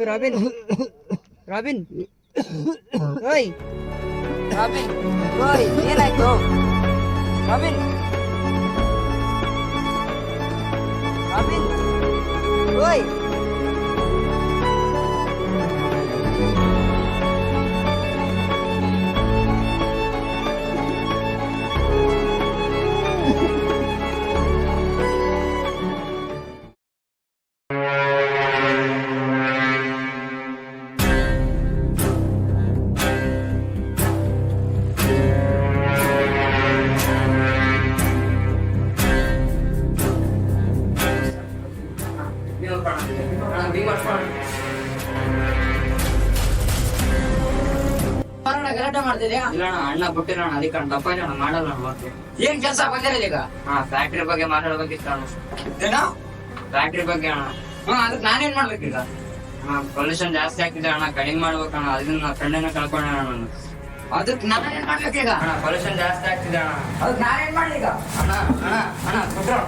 Robin robin ಓಯ್ robin ಓಯ್ ಏನಾಯ್ತು ರಾಬಿನ್ ರಾಬಿನ್ ಓಯ್ ಗಲಾಟೆ ಮಾಡ್ತಿದ್ಯಾ? ಇಲ್ಲ ಅಣ್ಣ ಬಿಟ್ಟಿಲ್ಲ ಅದಕ್ಕೆ ದಪ್ಪ ಅಣ್ಣ ಮಾಡಲ್ಲ ಏನ್ ಕೆಲಸ ಬಂದಿರಲ್ಲ ಈಗ? ಫ್ಯಾಕ್ಟ್ರಿ ಬಗ್ಗೆ ಮಾತಾಡ್ಬೇಕಿತ್ತು ಅಣ್ಣ. ಏನೋ ಫ್ಯಾಕ್ಟ್ರಿ ಬಗ್ಗೆ ಅಣ್ಣ. ಅದಕ್ಕೆ ನಾನೇನ್ ಮಾಡ್ಬೇಕೀಗ? ಪೊಲ್ಯೂಷನ್ ಜಾಸ್ತಿ ಆಗ್ತಿದೆ ಅಣ್ಣ, ಕಡಿಮೆ ಮಾಡ್ಬೇಕಣ್ಣ. ಅದನ್ನ ಫ್ರೆಂಡನ್ನ ಕಳ್ಕೊಂಡ ನಾನು. ಅದಕ್ಕೆ ನಾನೇನ್ ಮಾಡ್ಬೇಕೀಗ? ಪೊಲ್ಯೂಷನ್ ಜಾಸ್ತಿ ಆಗ್ತಿದೆ ಅಣ್ಣ, ಅದಕ್ಕೆ ನಾನೇನ್ ಮಾಡ್ಲಿ ಈಗ? ಅಣ್ಣ ಅಣ್ಣ ಅಣ್ಣ ಬಿಟ್ರು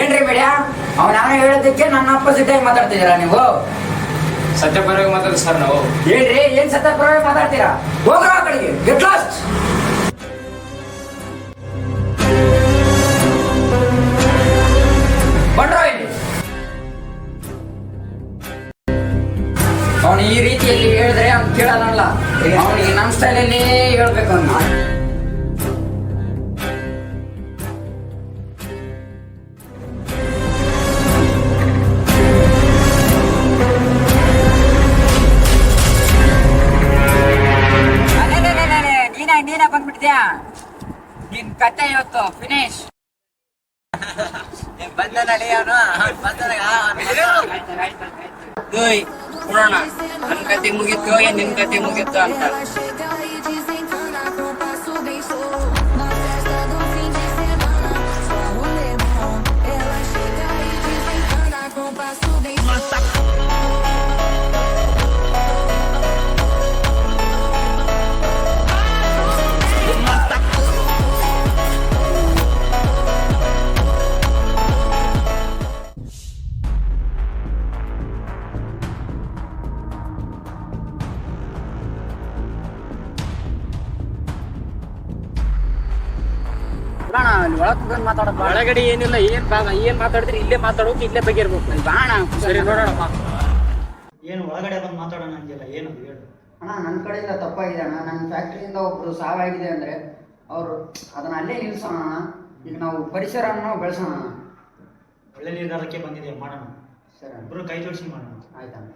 ಏನ್ರಿ ಬೇಡ್ಯಾ? ಅವನ ಹೇಳೋದಕ್ಕೆ ನನ್ನ ಅಪೋಸಿಟ್ ಆಗಿ ಮಾತಾಡ್ತಿದ್ದೀರಾ ನೀವು? ಸತ್ಯಪರವಾಗಿ ಮಾತಾಡ್ತೀವಿ ಸರ್ ನಾವು. ಹೇಳ್ರಿ, ಏನ್ ಸತ್ಯಪರವಾಗಿ ಮಾತಾಡ್ತೀರಾ? ಹೋಗ್ರ ಆ ಕಡೆಗೆ, ಗೆಟ್ ಲಾಸ್ಟ್. ಬಂಡ್ರ ಇಲ್ಲಿ. ಅವನು ಈ ರೀತಿಯಲ್ಲಿ ಹೇಳಿದ್ರೆ ಅವ್ನು ಕೇಳೋದಲ್ಲ. ಅವನಿಗೆ ನಮ್ಮ ಸ್ಟೈಲಲ್ಲಿ ಹೇಳ್ಬೇಕು ಅವ್ನು. ನೀನ ಬಂದ್ಬಿಟ್ಟಿದ್ಯಾ? ನಿನ್ ಕತೆ ಇವತ್ತು ಫಿನಿಶ್. ಬಂದನಲ್ಲಿ ಅವನು ನೋಡೋಣ, ನನ್ ಕತೆ ಮುಗಿತು ನಿನ್ ಕತೆ ಮುಗಿತು ಅಂತ. ಒಳಗಡೆ ಏನಿಲ್ಲ, ಏನ್ ಮಾತಾಡಿದ್ರಿ ಇಲ್ಲೇ ಮಾತಾಡೋಕೆ ಇಲ್ಲೇ ಬಗ್ಗೆ ಇರ್ಬೇಕು. ಬಾಣ ಸರಿ ನೋಡೋಣ. ಏನು ಒಳಗಡೆ ಬಂದು ಮಾತಾಡೋಣ ಅಂತಿಲ್ಲ, ಏನು ಹೇಳು ಅಣ್ಣ. ನನ್ನ ಕಡೆಯಿಂದ ತಪ್ಪಾಗಿದೆ ಅಣ್ಣ. ನನ್ನ ಫ್ಯಾಕ್ಟ್ರಿಯಿಂದ ಒಬ್ರು ಸಾವಾಗಿದೆ ಅಂದ್ರೆ ಅವರು ಅದನ್ನ ಅಲ್ಲೇ ನಿಲ್ಸೋಣ ಅಣ್ಣ. ಈಗ ನಾವು ಪರಿಸರವನ್ನು ಬೆಳೆಸೋಣ ಅಣ್ಣ. ಒಳ್ಳೆ ನಿರ್ಧಾರಕ್ಕೆ ಬಂದಿದೆ, ಮಾಡೋಣ. ಸರಿ ಇಬ್ಬರು ಕೈ ಜೋಡಿಸಿ ಮಾಡೋಣ. ಆಯ್ತಣ್ಣ.